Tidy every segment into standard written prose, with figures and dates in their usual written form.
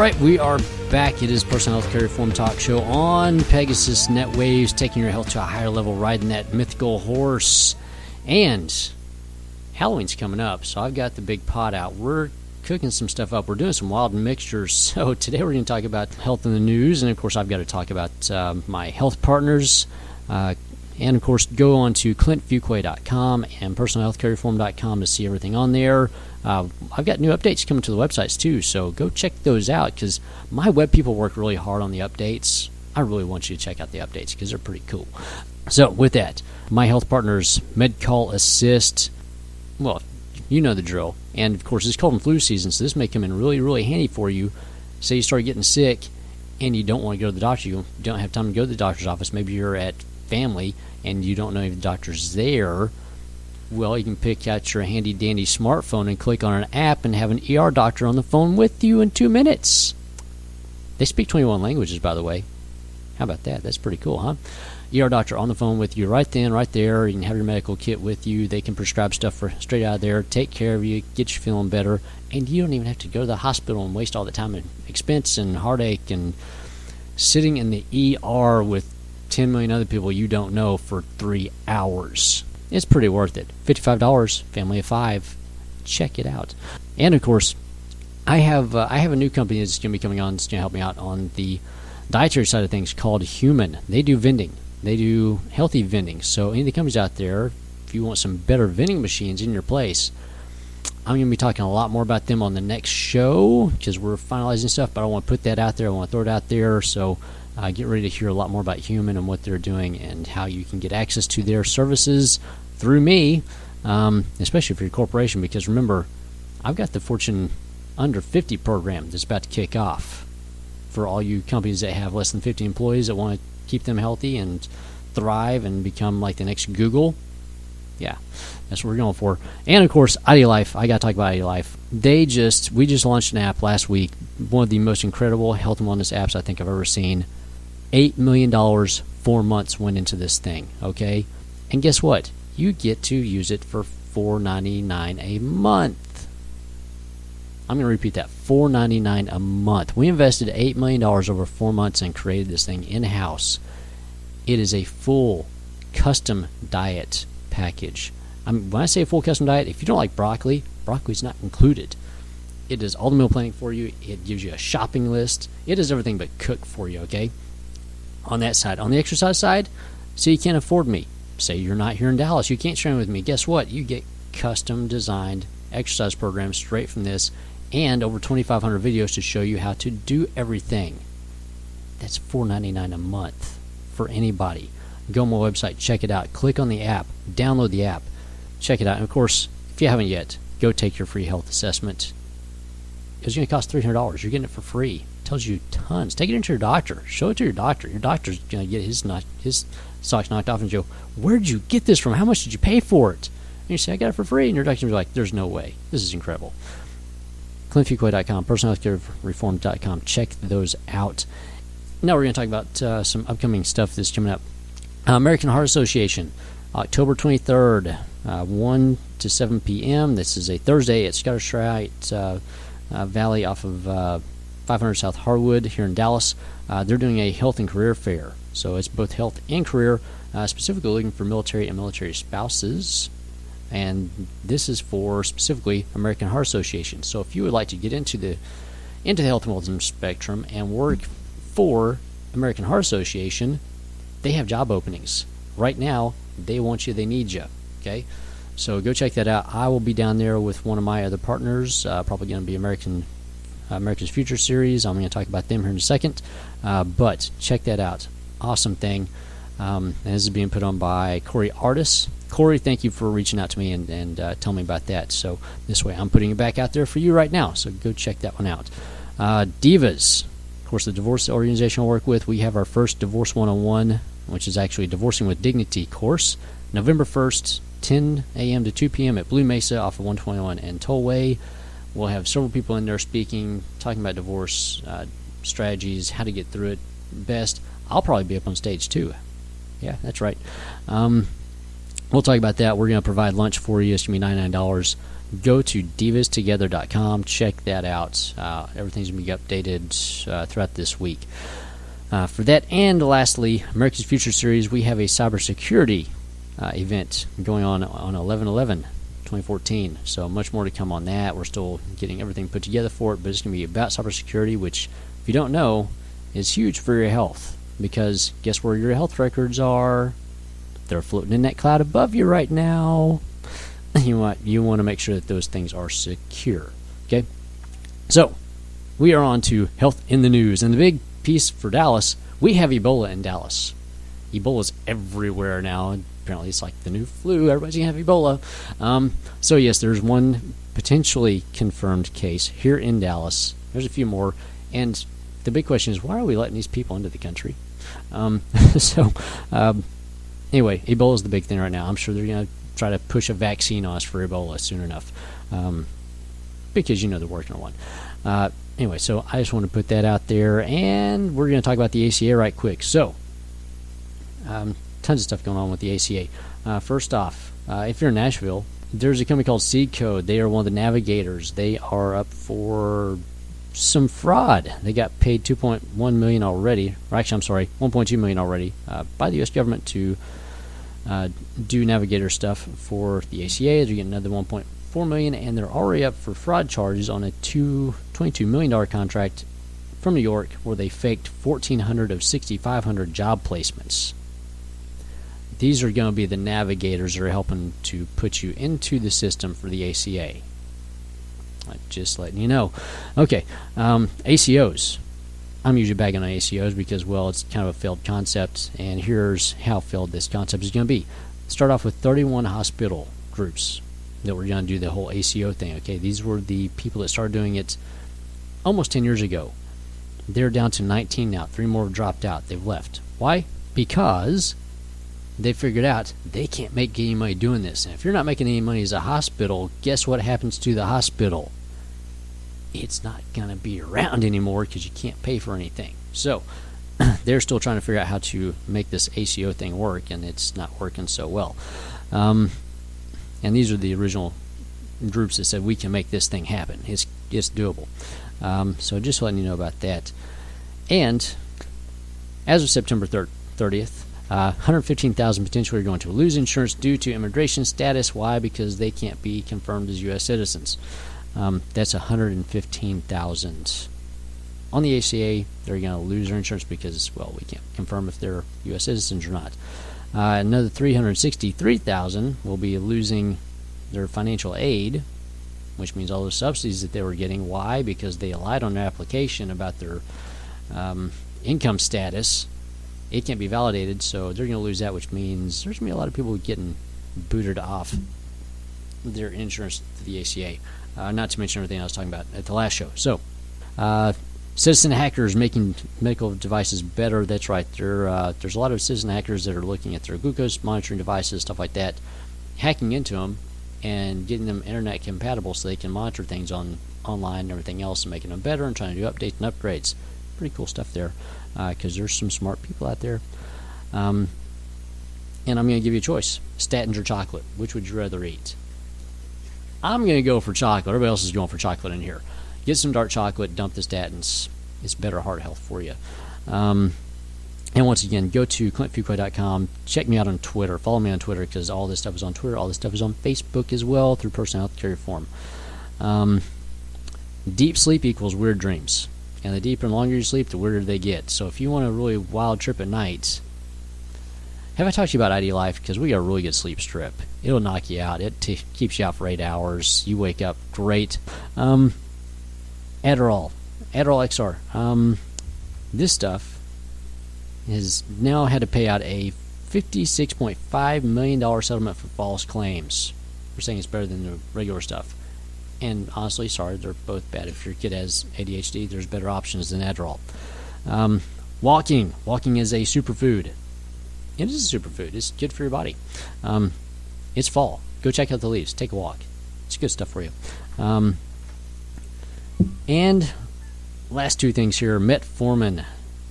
right, we are back. It is Personal Health Care Reform Talk Show on Pegasus NetWaves, taking your health to a higher level, riding that mythical horse. And Halloween's coming up, so I've got the big pot out. We're cooking some stuff up. We're doing some wild mixtures. So today we're going to talk about health in the news, and of course I've got to talk about my health partners. And of course, go on to clintfuquay.com and personalhealthcarereform.com to see everything on there. I've got new updates coming to the websites too, so go check those out because my web people work really hard on the updates. I really want you to check out the updates because they're pretty cool. So with that, my health partners, MedCall Assist, well, you know the drill. And of course, it's cold and flu season, so this may come in really, really handy for you. Say you start getting sick and you don't want to go to the doctor. You don't have time to go to the doctor's office. Maybe you're at family and you don't know if the doctor's there. Well, you can pick out your handy-dandy smartphone and click on an app and have an ER doctor on the phone with you in 2 minutes. They speak 21 languages, by the way. How about that? That's pretty cool, huh? ER doctor on the phone with you right then, right there. You can have your medical kit with you. They can prescribe stuff for straight out of there, take care of you, get you feeling better, and you don't even have to go to the hospital and waste all the time and expense and heartache and sitting in the ER with 10 million other people you don't know for 3 hours. It's pretty worth it. $55, family of 5. Check it out. And of course, I have a new company that's going to be coming on. It's going to help me out on the dietary side of things called Human. They do vending. They do healthy vending. So any of the companies out there, if you want some better vending machines in your place, I'm going to be talking a lot more about them on the next show because we're finalizing stuff, but I don't want to put that out there. I want to throw it out there. So get ready to hear a lot more about Human and what they're doing and how you can get access to their services through me, especially for your corporation, because remember, I've got the Fortune Under 50 program that's about to kick off for all you companies that have less than 50 employees that want to keep them healthy and thrive and become like the next Google. Yeah, that's what we're going for. And of course, IdeaLife. I got to talk about IdeaLife. We just launched an app last week, one of the most incredible health and wellness apps I think I've ever seen. $8 million, 4 months went into this thing, okay? And guess what? You get to use it for $4.99 a month. I'm going to repeat that, $4.99 a month. We invested $8 million over 4 months and created this thing in-house. It is a full custom diet package. When I say a full custom diet, if you don't like broccoli, broccoli's not included. It does all the meal planning for you. It gives you a shopping list. It does everything but cook for you, okay? On that side. On the exercise side, say you can't afford me. Say you're not here in Dallas. You can't train with me. Guess what? You get custom designed exercise programs straight from this and over 2,500 videos to show you how to do everything. That's $4.99 a month for anybody. Go on my website. Check it out. Click on the app. Download the app. Check it out. And of course, if you haven't yet, go take your free health assessment. It's going to cost $300. You're getting it for free. It tells you tons. Take it into your doctor. Show it to your doctor. Your doctor's going to get his socks knocked off and go, where did you get this from? How much did you pay for it? And you say, I got it for free. And your doctor's like, there's no way. This is incredible. clintfuquay.com, personalhealthcarereform.com. Check those out. Now we're going to talk about some upcoming stuff that's coming up. American Heart Association, October 23rd, 1 to 7 p.m. This is a Thursday at Scottish Rite Valley off of 500 South Harwood here in Dallas. They're doing a health and career fair. So it's both health and career, specifically looking for military and military spouses. And this is for specifically American Heart Association. So if you would like to get into the health and wellness spectrum and work for American Heart Association, they have job openings. Right now, they want you, they need you. Okay? So go check that out. I will be down there with one of my other partners, probably going to be America's Future Series. I'm going to talk about them here in a second. But check that out. Awesome thing. And this is being put on by Corey Artis. Corey, thank you for reaching out to me and telling me about that. So this way I'm putting it back out there for you right now. So go check that one out. Divas. Of course, the divorce organization I work with, we have our first Divorce 101, which is actually Divorcing with Dignity course. November 1st, 10 a.m. to 2 p.m. at Blue Mesa off of 121 and Tollway. We'll have several people in there speaking, talking about divorce strategies, how to get through it best. I'll probably be up on stage too. Yeah, that's right. we'll talk about that. We're going to provide lunch for you. It's going to be $99. Go to divastogether.com. Check that out. Everything's going to be updated throughout this week. For that, and lastly, America's Future Series, we have a cybersecurity event going on 11/11/2014. So much more to come on that. We're still getting everything put together for it, but it's going to be about cybersecurity, which, if you don't know, is huge for your health. Because guess where your health records are? They're floating in that cloud above you right now. You want to make sure that those things are secure. Okay? So, we are on to health in the news. And the big piece for Dallas, we have Ebola in Dallas. Ebola's everywhere now. Apparently it's like the new flu. Everybody's going to have Ebola. So, yes, there's one potentially confirmed case here in Dallas. There's a few more. And the big question is, why are we letting these people into the country? Anyway, Ebola is the big thing right now. I'm sure they're going to try to push a vaccine on us for Ebola soon enough, because they're working on one. Anyway, so I just want to put that out there, and we're going to talk about the ACA right quick. So, tons of stuff going on with the ACA. First off, if you're in Nashville, there's a company called Seed Code. They are one of the navigators. They are up for some fraud. They got paid $2.1 million already, or actually, I'm sorry, $1.2 million already by the U.S. government to do navigator stuff for the ACA. They're getting another $1.4 million, and they're already up for fraud charges on a $22 million contract from New York, where they faked 1,400 of 6,500 job placements. These are going to be the navigators that are helping to put you into the system for the ACA. Just letting you know. Okay, ACOs. I'm usually bagging on ACOs because, well, it's kind of a failed concept, and here's how failed this concept is going to be. Start off with 31 hospital groups that were going to do the whole ACO thing. Okay, these were the people that started doing it almost 10 years ago. They're down to 19 now. 3 more have dropped out. They've left. Why? Because they figured out they can't make any money doing this. And if you're not making any money as a hospital, guess what happens to the hospital? It's not going to be around anymore because you can't pay for anything. So they're still trying to figure out how to make this ACO thing work, and it's not working so well. And these are the original groups that said we can make this thing happen. It's doable. So just letting you know about that. And as of September 30th, 115,000 potentially are going to lose insurance due to immigration status. Why? Because they can't be confirmed as U.S. citizens. That's 115,000. On the ACA, they're going to lose their insurance because, well, we can't confirm if they're U.S. citizens or not. Another 363,000 will be losing their financial aid, which means all those subsidies that they were getting. Why? Because they lied on their application about their income status. It can't be validated, so they're going to lose that, which means there's going to be a lot of people getting booted off their insurance to the ACA. Not to mention everything I was talking about at the last show. So, citizen hackers making medical devices better. That's right. There's a lot of citizen hackers that are looking at their glucose monitoring devices, stuff like that, hacking into them and getting them internet compatible so they can monitor things online and everything else and making them better and trying to do updates and upgrades. Pretty cool stuff there, because there's some smart people out there. And I'm going to give you a choice: statins or chocolate. Which would you rather eat? I'm going to go for chocolate. Everybody else is going for chocolate in here. Get some dark chocolate, dump the statins. It's better heart health for you. And once again, go to clintfuquay.com. Check me out on Twitter. Follow me on Twitter, because all this stuff is on Twitter. All this stuff is on Facebook as well through Personal Health Care Reform. Deep sleep equals weird dreams. And the deeper and longer you sleep, the weirder they get. So if you want a really wild trip at night, have I talked to you about ID Life? Because we got a really good sleep strip. It'll knock you out. It keeps you out for 8 hours. You wake up great. Adderall XR. This stuff has now had to pay out a $56.5 million settlement for false claims. We're saying it's better than the regular stuff. And honestly, sorry, they're both bad. If your kid has ADHD, there's better options than Adderall. Walking is a superfood. It is a superfood. It's good for your body. It's fall. Go check out the leaves. Take a walk. It's good stuff for you. And last 2 things here. Metformin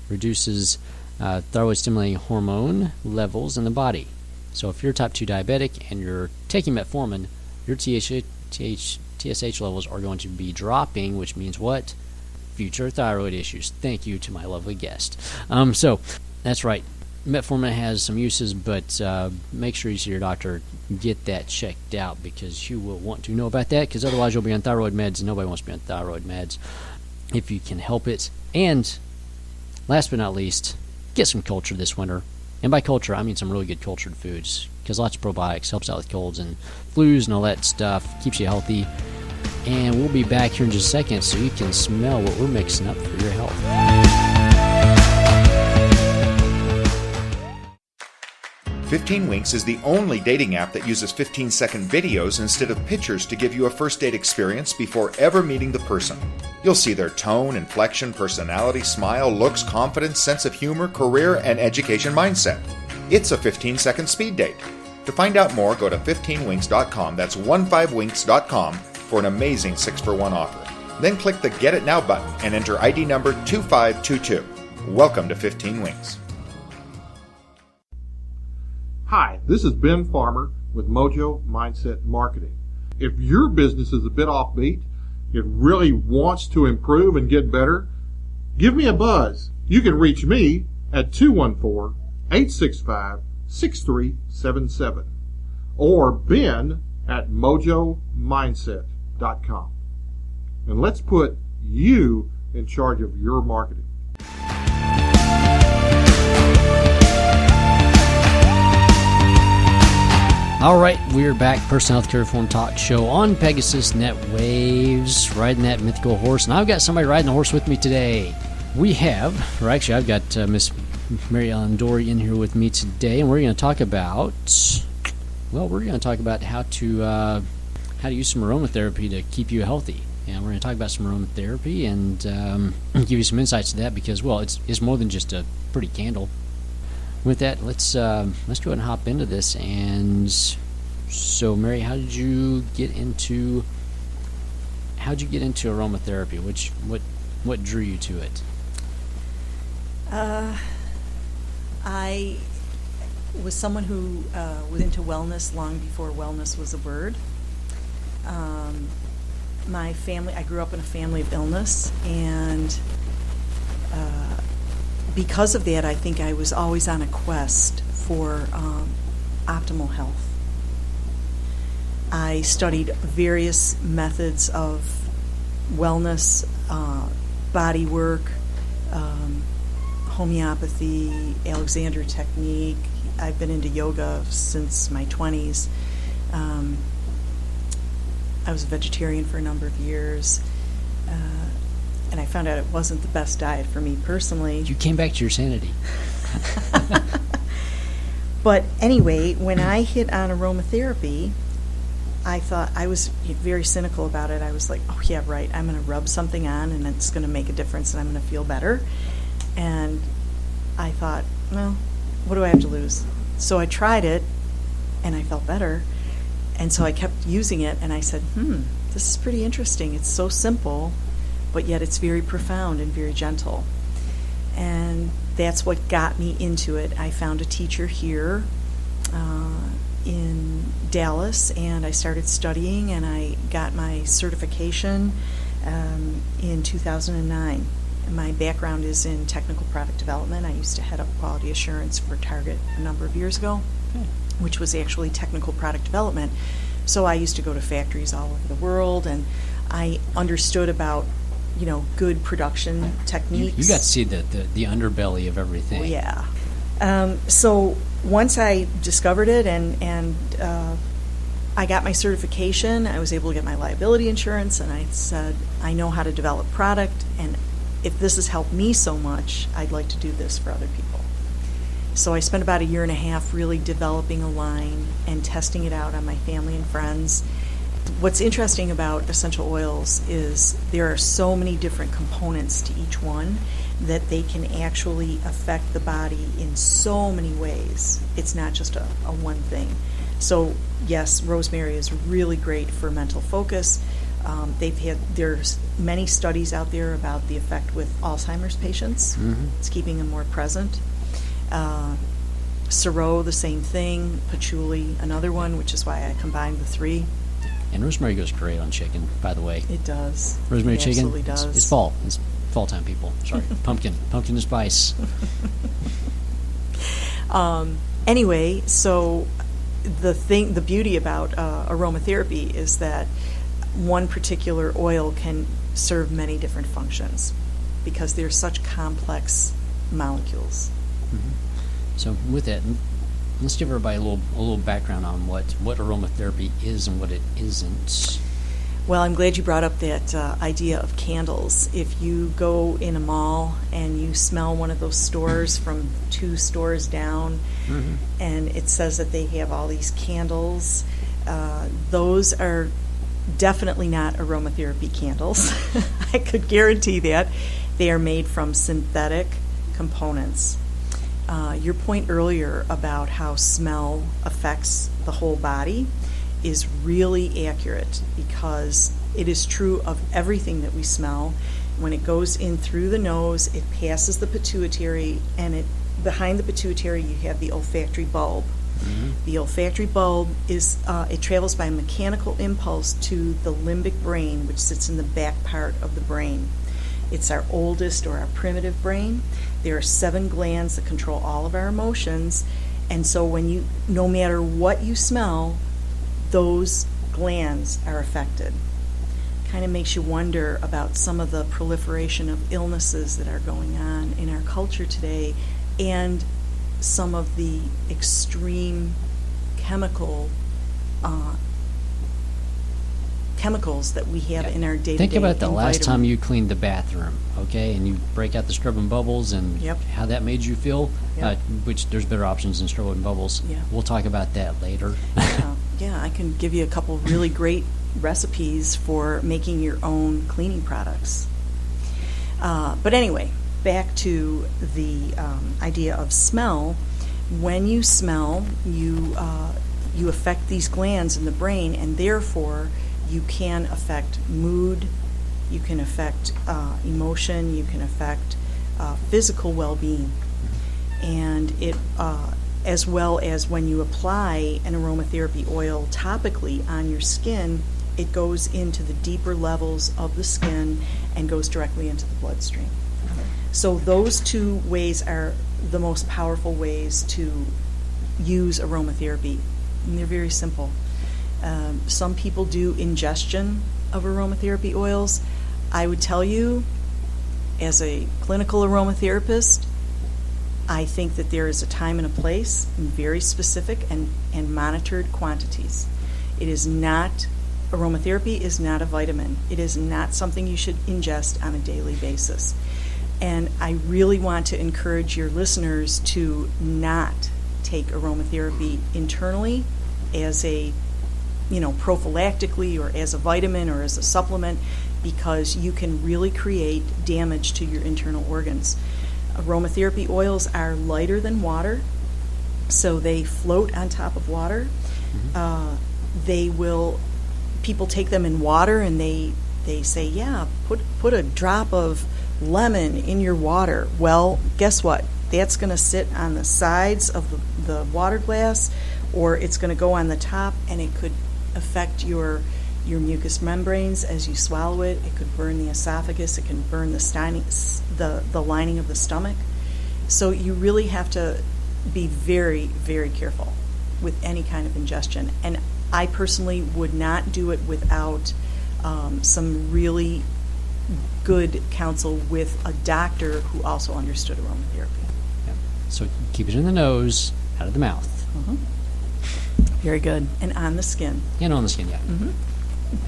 reduces thyroid stimulating hormone levels in the body. So if you're type 2 diabetic and you're taking metformin, your TSH levels are going to be dropping, which means what? Future thyroid issues. Thank you to my lovely guest. So that's right. Metformin has some uses, but make sure you see your doctor, get that checked out, because you will want to know about that, because otherwise you'll be on thyroid meds, and nobody wants to be on thyroid meds if you can help it. And last but not least, get some culture this winter. And by culture, I mean some really good cultured foods, because lots of probiotics helps out with colds and flus and all that stuff, keeps you healthy. And we'll be back here in just a second so you can smell what we're mixing up for your health. 15 Winks is the only dating app that uses 15-second videos instead of pictures to give you a first date experience before ever meeting the person. You'll see their tone, inflection, personality, smile, looks, confidence, sense of humor, career, and education mindset. It's a 15-second speed date. To find out more, go to 15winks.com. That's 15winks.com for an amazing 6-for-1 offer. Then click the Get It Now button and enter ID number 2522. Welcome to 15 Winks. Hi, this is Ben Farmer with Mojo Mindset Marketing. If your business is a bit offbeat, it really wants to improve and get better, give me a buzz. You can reach me at 214-865-6377 or Ben at mojomindset.com. And let's put you in charge of your marketing. All right, we're back. Personal Health Care Reform Talk Show on Pegasus Net Waves, riding that mythical horse. And I've got somebody riding the horse with me today. I've got Miss Mary Ellen Dorey in here with me today, and we're going to talk about, how to use some aromatherapy to keep you healthy. And we're going to talk about some aromatherapy and give you some insights to that, because, it's more than just a pretty candle. With that, let's go ahead and hop into this. And so, Mary, how did you get into aromatherapy? What drew you to it? I was someone who was into wellness long before wellness was a word. My family, I grew up in a family of illness, and because of that, I think I was always on a quest for optimal health. I studied various methods of wellness, body work, homeopathy, Alexander technique. I've been into yoga since my 20s. I was a vegetarian for a number of years. And I found out it wasn't the best diet for me personally. You came back to your sanity. But anyway, when I hit on aromatherapy, I thought, I was very cynical about it. I was like, oh yeah, right, I'm going to rub something on and it's going to make a difference and I'm going to feel better. And I thought, well, what do I have to lose? So I tried it and I felt better. And so I kept using it and I said, this is pretty interesting. It's so simple, but yet it's very profound and very gentle. And that's what got me into it. I found a teacher here in Dallas, and I started studying, and I got my certification in 2009. My background is in technical product development. I used to head up quality assurance for Target a number of years ago, which was actually technical product development. So I used to go to factories all over the world, and I understood about good production techniques. You got to see the underbelly of everything. Oh, yeah. So once I discovered it and I got my certification, I was able to get my liability insurance, and I said, I know how to develop product, and if this has helped me so much, I'd like to do this for other people. So I spent about a year and a half really developing a line and testing it out on my family and friends. What's interesting about essential oils is there are so many different components to each one that they can actually affect the body in so many ways. It's not just a one thing. So yes, rosemary is really great for mental focus. There's many studies out there about the effect with Alzheimer's patients. Mm-hmm. It's keeping them more present. Sorrel, the same thing. Patchouli, another one, which is why I combined the three. And rosemary goes great on chicken, by the way. It does. Rosemary It chicken. absolutely does. It's fall. It's fall time, people. Sorry, pumpkin and spice. Anyway, so the beauty about aromatherapy is that one particular oil can serve many different functions because they're such complex molecules. So with that, let's give everybody a little background on what aromatherapy is and what it isn't. Well, I'm glad you brought up that idea of candles. If you go in a mall and you smell one of those stores from 2 stores down, and it says that they have all these candles, those are definitely not aromatherapy candles. I could guarantee that. They are made from synthetic components. Your point earlier about how smell affects the whole body is really accurate because it is true of everything that we smell. When it goes in through the nose, it passes the pituitary, and behind the pituitary you have the olfactory bulb. The olfactory bulb is it travels by a mechanical impulse to the limbic brain, which sits in the back part of the brain. It's our oldest or our primitive brain. There are 7 glands that control all of our emotions, and so no matter what you smell, those glands are affected. Kind of makes you wonder about some of the proliferation of illnesses that are going on in our culture today, and some of the extreme chemicals that we have in our day-to-day Think about the last time environment. you cleaned the bathroom, okay, and you break out the scrubbing bubbles and how that made you feel, which there's better options than scrubbing bubbles. Yeah. We'll talk about that later. Yeah, I can give you a couple really great recipes for making your own cleaning products. But anyway, back to the idea of smell. When you smell, you affect these glands in the brain, and therefore you can affect mood, you can affect emotion, you can affect physical well-being. And it, as well as when you apply an aromatherapy oil topically on your skin, it goes into the deeper levels of the skin and goes directly into the bloodstream. So those 2 ways are the most powerful ways to use aromatherapy, and they're very simple. Some people do ingestion of aromatherapy oils. I would tell you, as a clinical aromatherapist, I think that there is a time and a place, in very specific and monitored quantities. It is not, aromatherapy is not a vitamin. It is not something you should ingest on a daily basis. And I really want to encourage your listeners to not take aromatherapy internally as a, prophylactically or as a vitamin or as a supplement, because you can really create damage to your internal organs. Aromatherapy oils are lighter than water, so they float on top of water. People take them in water and they say, yeah, put a drop of lemon in your water. Well, guess what? That's going to sit on the sides of the water glass, or it's going to go on the top, and it could affect your mucous membranes as you swallow it. It could burn the esophagus. It can burn the lining of the stomach. So you really have to be very, very careful with any kind of ingestion. And I personally would not do it without some really good counsel with a doctor who also understood aromatherapy. Yeah. So keep it in the nose, out of the mouth. Very good. And on the skin. And on the skin, yeah.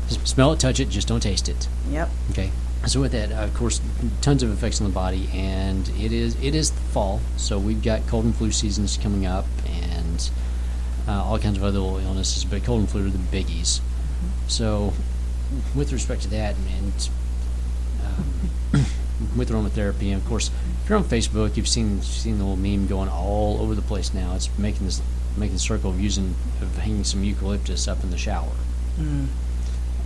Just smell it, touch it, just don't taste it. Yep. Okay. So with that, of course, tons of effects on the body, and it is fall, so we've got cold and flu seasons coming up, and all kinds of other little illnesses, but cold and flu are the biggies. So with respect to that, and with aromatherapy, and of course, if you're on Facebook, you've seen the little meme going all over the place now. It's making the circle of hanging some eucalyptus up in the shower.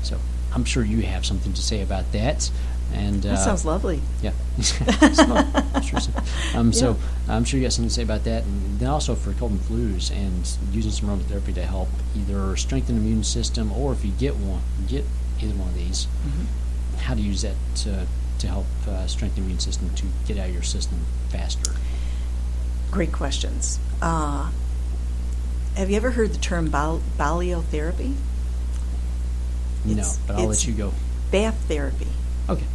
So I'm sure you have something to say about that. And That sounds lovely. yeah, sure. So I'm sure you got something to say about that, and then also for cold and flus, and using some aromatherapy to help either strengthen the immune system, or if you get either one of these, how to use that to help strengthen the immune system to get out of your system faster. Great questions. Have you ever heard the term baliotherapy? No, but I'll let you go. Bath therapy. Okay.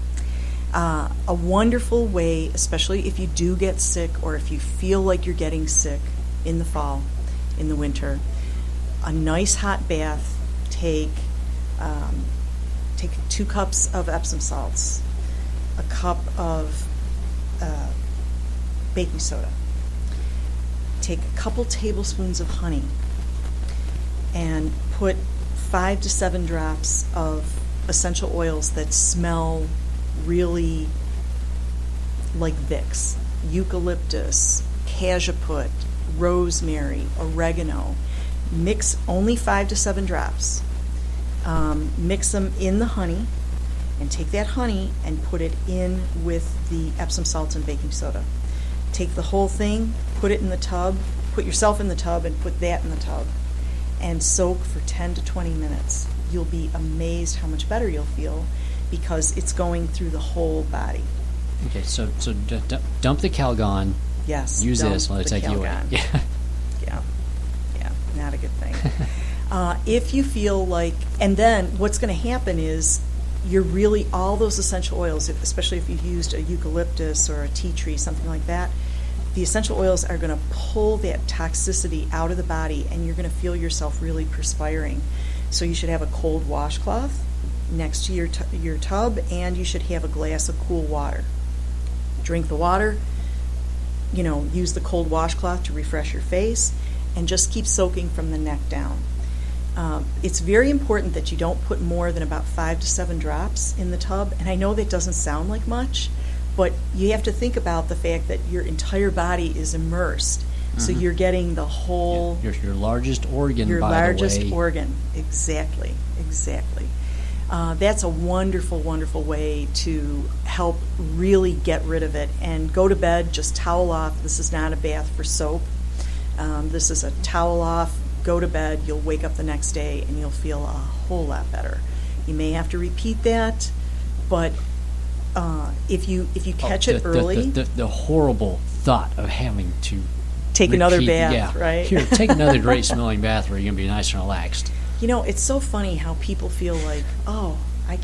A wonderful way, especially if you do get sick or if you feel like you're getting sick in the fall, in the winter. A nice hot bath. Take 2 cups of Epsom salts, a cup of baking soda. Take a couple tablespoons of honey and put 5 to 7 drops of essential oils that smell really like Vicks. Eucalyptus, cajeput, rosemary, oregano. Mix only 5 to 7 drops. Mix them in the honey, and take that honey and put it in with the Epsom salts and baking soda. Take the whole thing, put it in the tub, put yourself in the tub and put that in the tub, and soak for 10 to 20 minutes. You'll be amazed how much better you'll feel because it's going through the whole body. Okay, so dump the Calgon. Yes. Use this. Let it take you away. Yeah. Yeah. Not a good thing. If you feel like, and then what's going to happen is you're really, all those essential oils, especially if you've used a eucalyptus or a tea tree, something like that, the essential oils are going to pull that toxicity out of the body, and you're going to feel yourself really perspiring. So you should have a cold washcloth next to your tub, and you should have a glass of cool water. Drink the water, use the cold washcloth to refresh your face, and just keep soaking from the neck down. It's very important that you don't put more than about 5 to 7 drops in the tub, and I know that doesn't sound like much, but you have to think about the fact that your entire body is immersed, so you're getting the whole... Your largest organ, your by largest the way. organ, exactly. That's a wonderful, wonderful way to help really get rid of it. And go to bed, just towel off. This is not a bath for soap. This is a towel off, go to bed, you'll wake up the next day and you'll feel a whole lot better. You may have to repeat that, but if you catch it early... The horrible thought of having to take another bath, right? Here, take another great smelling bath where you're going to be nice and relaxed. It's so funny how people feel like, oh, I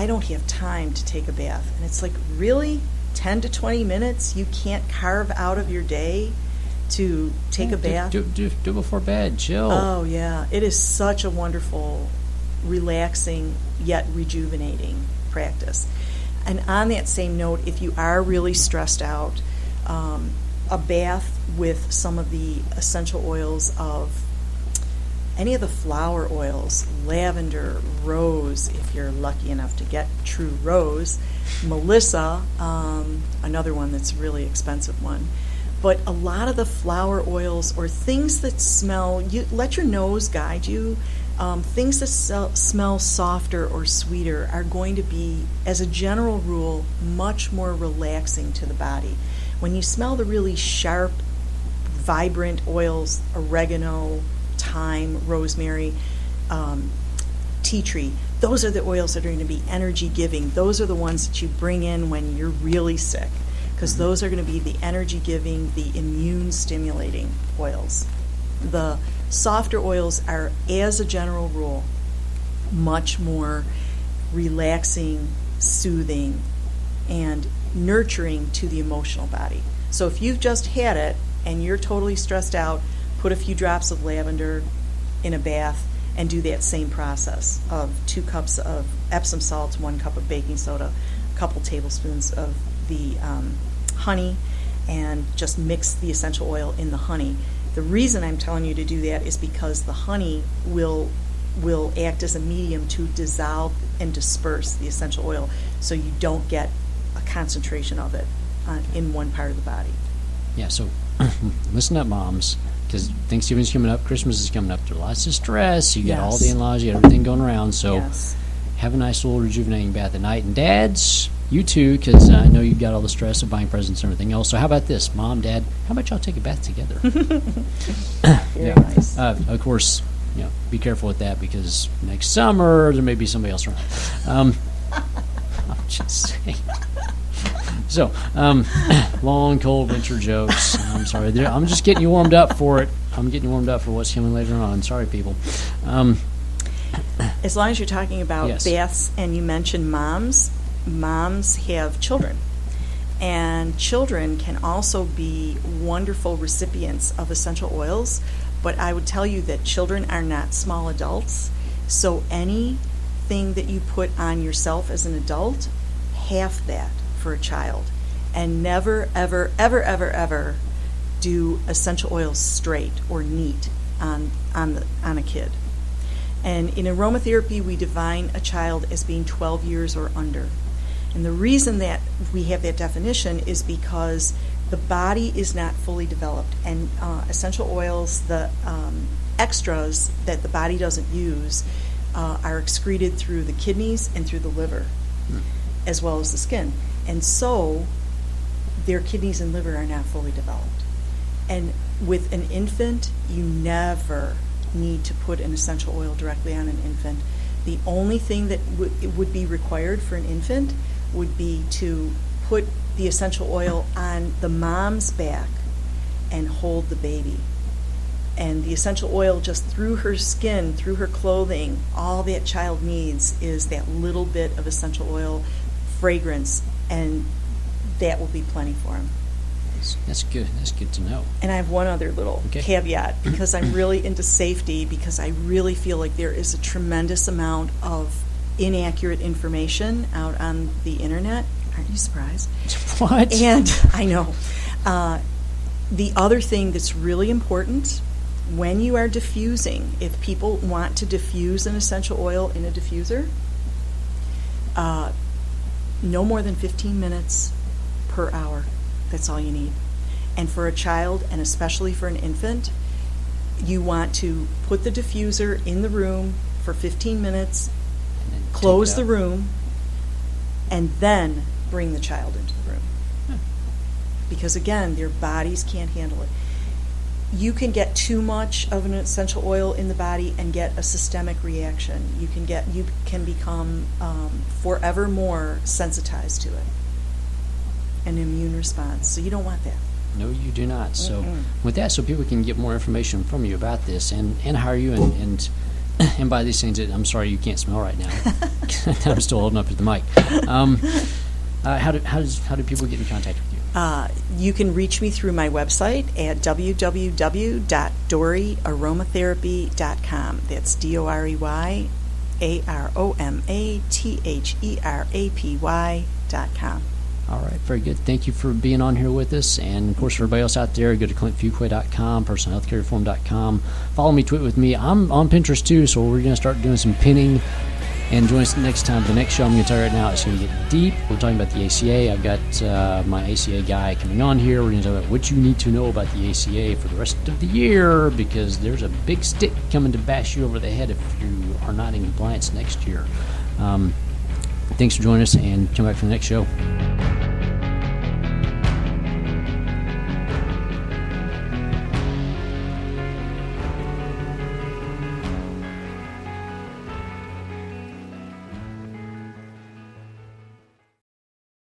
don't have time to take a bath. And it's like, really? 10 to 20 minutes? You can't carve out of your day to take a bath? Do before bed, chill. Oh, yeah. It is such a wonderful, relaxing, yet rejuvenating practice. And on that same note, if you are really stressed out, a bath with some of the essential oils of any of the flower oils, lavender, rose, if you're lucky enough to get true rose, Melissa, another one that's a really expensive one. But a lot of the flower oils or things that smell, let your nose guide you. Things that smell softer or sweeter are going to be, as a general rule, much more relaxing to the body. When you smell the really sharp, vibrant oils, oregano, thyme, rosemary, tea tree, those are the oils that are going to be energy giving. Those are the ones that you bring in when you're really sick, because those are going to be the energy giving, the immune stimulating oils. The softer oils are, as a general rule, much more relaxing, soothing, and nurturing to the emotional body. So if you've just had it and you're totally stressed out, put a few drops of lavender in a bath and do that same process of 2 cups of Epsom salts, 1 cup of baking soda, a couple tablespoons of the honey, and just mix the essential oil in the honey. The reason I'm telling you to do that is because the honey will act as a medium to dissolve and disperse the essential oil, so you don't get a concentration of it in one part of the body. Yeah, so listen up, moms, because Thanksgiving's coming up, Christmas is coming up. There's lots of stress. You got all the in-laws, you got everything going around. So have a nice little rejuvenating bath at night. And dads, you too, because I know you've got all the stress of buying presents and everything else. So how about this, Mom, Dad? How about y'all take a bath together? Very nice. Of course, be careful with that because next summer there may be somebody else around. I'm just saying. So, long, cold winter jokes. I'm sorry. I'm just getting you warmed up for it. I'm getting you warmed up for what's coming later on. Sorry, people. As long as you're talking about Yes. baths and you mentioned moms have children. And children can also be wonderful recipients of essential oils, but I would tell you that children are not small adults. So anything that you put on yourself as an adult, half that for a child. And never, ever, ever, ever, ever do essential oils straight or neat on a kid. And in aromatherapy, we define a child as being 12 years or under. And the reason that we have that definition is because the body is not fully developed, and essential oils, the extras that the body doesn't use, are excreted through the kidneys and through the liver, as well as the skin. And so their kidneys and liver are not fully developed. And with an infant, you never need to put an essential oil directly on an infant. The only thing that would be required for an infant would be to put the essential oil on the mom's back and hold the baby. And the essential oil just through her skin, through her clothing, all that child needs is that little bit of essential oil fragrance, and that will be plenty for him. That's good. That's good to know. And I have one other little caveat, because I'm really into safety, because I really feel like there is a tremendous amount of inaccurate information out on the internet. Aren't you surprised? What? And I know. The other thing that's really important, when you are diffusing, if people want to diffuse an essential oil in a diffuser, no more than 15 minutes per hour. That's all you need. And for a child, and especially for an infant, you want to put the diffuser in the room for 15 minutes, close the room, and then bring the child into the room. Because again, their bodies can't handle it. You can get too much of an essential oil in the body and get a systemic reaction. You can become forever more sensitized to it. An immune response. So you don't want that. No, you do not. So with that, so people can get more information from you about this and hire you and buy these things that I'm sorry you can't smell right now. I'm still holding up to the mic. How do people get in contact with you? You can reach me through my website at www.dorey.aromatherapy.com. That's DOREYAromatherapy.com. All right, very good. Thank you for being on here with us. And, of course, for everybody else out there, go to clintfuquay.com, personalhealthcarereform.com. Follow me, tweet with me. I'm on Pinterest, too, so we're going to start doing some pinning. And join us next time. The next show I'm going to tell you right now is going to get deep. We're talking about the ACA. I've got my ACA guy coming on here. We're going to talk about what you need to know about the ACA for the rest of the year, because there's a big stick coming to bash you over the head if you are not in compliance next year. Thanks for joining us, and come back for the next show.